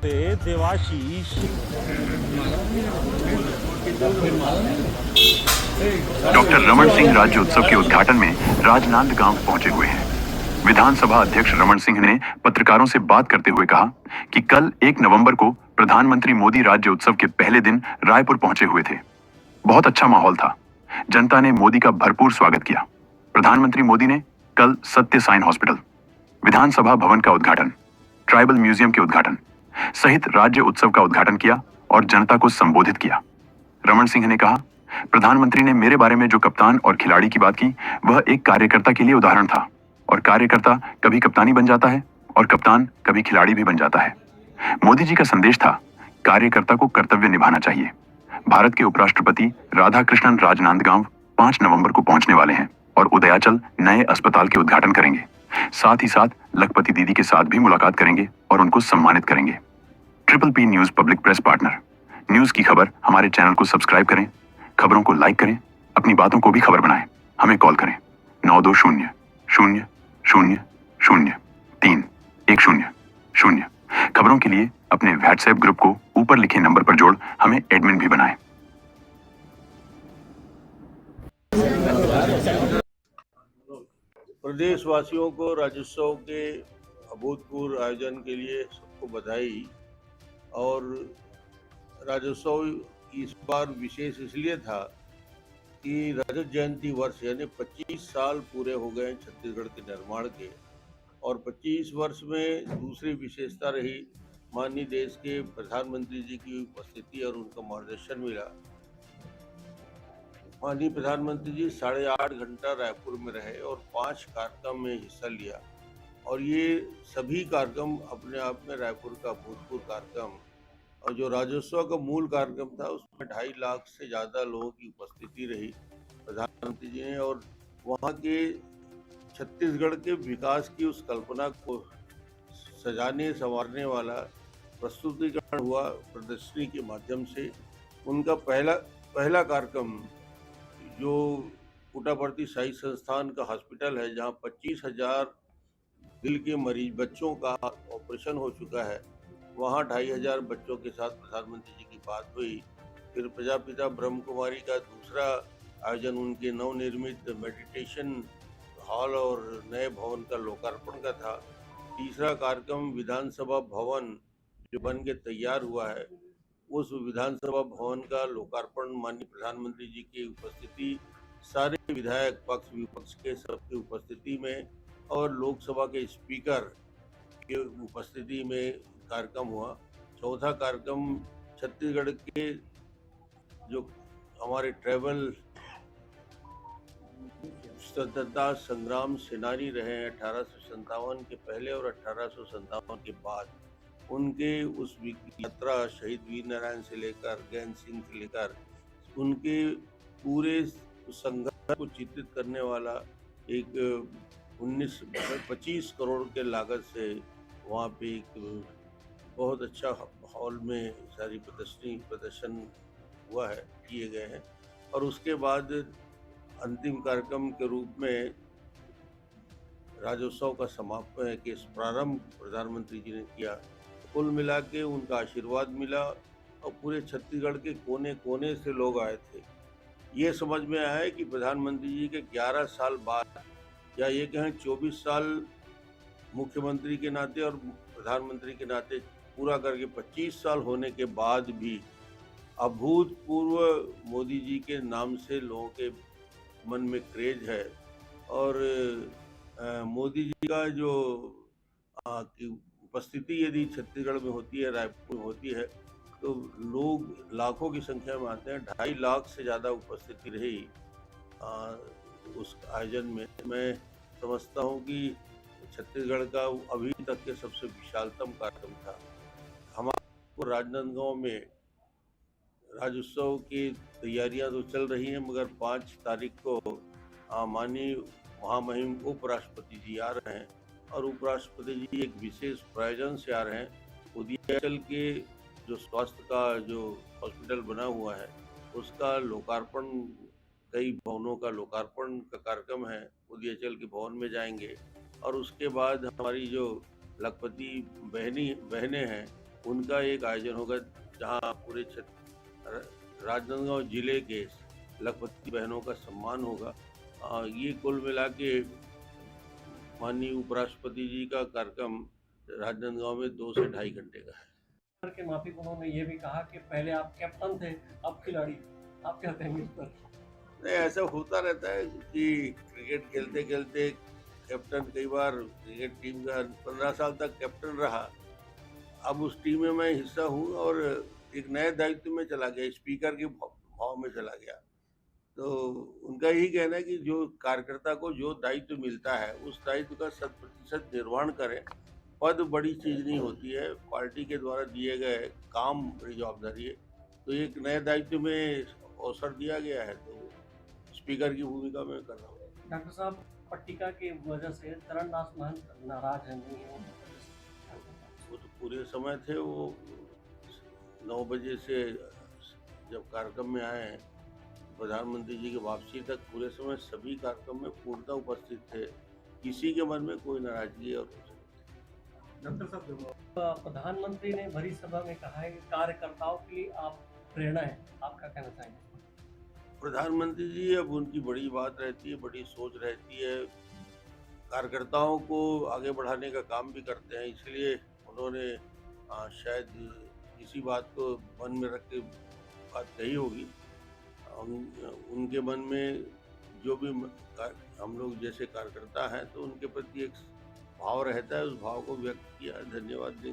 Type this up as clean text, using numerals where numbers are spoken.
करते देवाशीष। डॉक्टर रमन सिंह राज्य उत्सव के उद्घाटन में राजनांदगांव पहुंचे हुए हैं। विधानसभा अध्यक्ष रमन सिंह ने पत्रकारों से बात करते हुए कहा कि कल 1 नवंबर को प्रधानमंत्री मोदी राज्य उत्सव के पहले दिन रायपुर पहुंचे हुए थे। बहुत अच्छा माहौल था। जनता ने मोदी का भरपूर स्वागत किया। प्रधानमंत्री मोदी ने कल सत्य साइन हॉस्पिटल, विधानसभा भवन का उद्घाटन, ट्राइबल म्यूजियम के उद्घाटन सहित राज्य उत्सव का उद्घाटन किया और जनता को संबोधित किया। रमन सिंह ने कहा, प्रधानमंत्री ने मेरे बारे में जो कप्तान और खिलाड़ी की बात की, वह एक कार्यकर्ता के लिए उदाहरण था। और कार्यकर्ता कभी कप्तानी बन जाता है और कप्तान कभी खिलाड़ी भी बन जाता है। मोदी जी का संदेश था, कार्यकर्ता को कर्तव्य निभाना चाहिए। भारत के उपराष्ट्रपति राधाकृष्णन राजनांदगांव 5 नवंबर को पहुंचने वाले हैं और उदयाचल नए अस्पताल के उद्घाटन करेंगे। साथ ही साथ लखपति दीदी के साथ भी मुलाकात करेंगे और उनको सम्मानित करेंगे। Triple P news public press partner. News की खबर हमारे चैनल को सब्सक्राइब करें, खबरों को लाइक करें, अपनी बातों को भी खबर बनाएं। हमें कॉल करें 92000031010। खबरों के लिए अपने व्हाट्सएप ग्रुप को ऊपर लिखे नंबर पर जोड़ हमें एडमिन भी बनाएं। प्रदेशवासियों को राज्योत्सव के अभूतपूर्व आयोजन के लिए सबको बधाई। और राज्योत्सव इस बार विशेष इसलिए था कि रजत जयंती वर्ष यानी 25 साल पूरे हो गए छत्तीसगढ़ के निर्माण के, और 25 वर्ष में दूसरी विशेषता रही माननीय देश के प्रधानमंत्री जी की उपस्थिति और उनका मार्गदर्शन मिला। माननीय प्रधानमंत्री जी 8.5 घंटा रायपुर में रहे और 5 कार्यक्रम में हिस्सा लिया, और ये सभी कार्यक्रम अपने आप में रायपुर का भूतपूर्व कार्यक्रम, और जो राज्योत्सव का मूल कार्यक्रम था उसमें 2.5 लाख से ज़्यादा लोगों की उपस्थिति रही प्रधानमंत्री जी ने, और वहाँ के छत्तीसगढ़ के विकास की उस कल्पना को सजाने संवारने वाला प्रस्तुतिकरण हुआ प्रदर्शनी के माध्यम से। उनका पहला कार्यक्रम जो पुट्टापर्थी साई संस्थान का हॉस्पिटल है, जहाँ 25,000 दिल के मरीज बच्चों का ऑपरेशन हो चुका है, वहाँ 2,500 बच्चों के साथ प्रधानमंत्री जी की बात हुई। फिर प्रजापिता ब्रह्म कुमारी का दूसरा आयोजन उनके नवनिर्मित मेडिटेशन हॉल और नए भवन का लोकार्पण का था। तीसरा कार्यक्रम विधानसभा भवन जो बन के तैयार हुआ है, उस विधानसभा भवन का लोकार्पण माननीय प्रधानमंत्री जी की उपस्थिति, सारे विधायक पक्ष विपक्ष के सबकी उपस्थिति में और लोकसभा के स्पीकर के उपस्थिति में कार्यक्रम हुआ। चौथा कार्यक्रम छत्तीसगढ़ के जो हमारे ट्राइबल स्वतंत्रता संग्राम सेनानी रहे हैं 1857 के पहले और 1857 के बाद, उनके उस यात्रा शहीद वीर नारायण से लेकर गैन सिंह से लेकर उनके पूरे संघर्ष को चित्रित करने वाला एक 25 करोड़ के लागत से वहाँ पे एक बहुत अच्छा हॉल में सारी प्रदर्शन हुआ है, किए गए हैं। और उसके बाद अंतिम कार्यक्रम के रूप में राज्योत्सव का समापन के प्रारंभ प्रधानमंत्री जी ने किया। कुल मिला के उनका आशीर्वाद मिला और पूरे छत्तीसगढ़ के कोने कोने से लोग आए थे। ये समझ में आया है कि प्रधानमंत्री जी के 11 साल बाद, या ये कहें 24 साल मुख्यमंत्री के नाते और प्रधानमंत्री के नाते पूरा करके 25 साल होने के बाद भी अभूतपूर्व मोदी जी के नाम से लोगों के मन में क्रेज है। और मोदी जी का जो उपस्थिति यदि छत्तीसगढ़ में होती है, रायपुर में होती है, तो लोग लाखों की संख्या में आते हैं। 2.5 लाख से ज़्यादा उपस्थिति रही उस आयोजन में। मैं समझता हूँ कि छत्तीसगढ़ का अभी तक के सबसे विशालतम कार्यक्रम था। हमारे राजनांदगांव में राज्योत्सव की तैयारियां तो चल रही हैं, मगर 5 तारीख को माननीय महामहिम उपराष्ट्रपति जी आ रहे हैं, और उपराष्ट्रपति जी एक विशेष प्रायोजन से आ रहे हैं। उदयाचल के जो स्वास्थ्य का जो हॉस्पिटल बना हुआ है, उसका लोकार्पण, कई भवनों का लोकार्पण का कार्यक्रम है। उदयाचल के भवन में जाएंगे, और उसके बाद हमारी जो लखपति बहनें हैं, उनका एक आयोजन होगा जहां पूरे राजनांदगांव जिले के लखपति बहनों का सम्मान होगा। ये कुल मिला के माननीय उपराष्ट्रपति जी का कार्यक्रम राजनांदगांव में 2 से ढाई घंटे का है। के माफिक उन्होंने ये भी कहा कि पहले आप कैप्टन थे, अब खिलाड़ी। आप क्या कहेंगे इस पर? नहीं, ऐसा होता रहता है कि क्रिकेट खेलते खेलते कैप्टन कई बार क्रिकेट टीम का 15 साल तक कैप्टन रहा। अब उस टीम में मैं हिस्सा हूँ और एक नए दायित्व में चला गया, स्पीकर के भाव में चला गया। तो उनका यही कहना है कि जो कार्यकर्ता को जो दायित्व मिलता है उस दायित्व का 100% निर्वहन करें। पद बड़ी चीज नहीं होती है, पार्टी के द्वारा दिए गए काम बड़ी जवाबदारी है। तो एक नए दायित्व में अवसर दिया गया है, तो स्पीकर की भूमिका में कर रहा हूँ। डॉक्टर साहब, पट्टिका की वजह से चरणदास महंत नाराज है, नहीं है? वो तो पूरे समय थे, वो 9 बजे से जब कार्यक्रम में आए हैं प्रधानमंत्री जी की वापसी तक पूरे समय सभी कार्यक्रम में पूर्णतः उपस्थित थे। किसी के मन में कोई नाराजगी और डॉक्टर साहब, प्रधानमंत्री ने भरी सभा में कहा है कि कार्यकर्ताओं के लिए आप प्रेरणा है। आप क्या कहना चाहेंगे? प्रधानमंत्री जी अब उनकी बड़ी बात रहती है, बड़ी सोच रहती है, कार्यकर्ताओं को आगे बढ़ाने का काम भी करते हैं, इसलिए उन्होंने शायद इसी बात को मन में रख के बात कही होगी। उनके मन में जो भी हम लोग जैसे कार्यकर्ता हैं तो उनके प्रति एक भाव रहता है, उस भाव को व्यक्त किया। धन्यवाद देंगे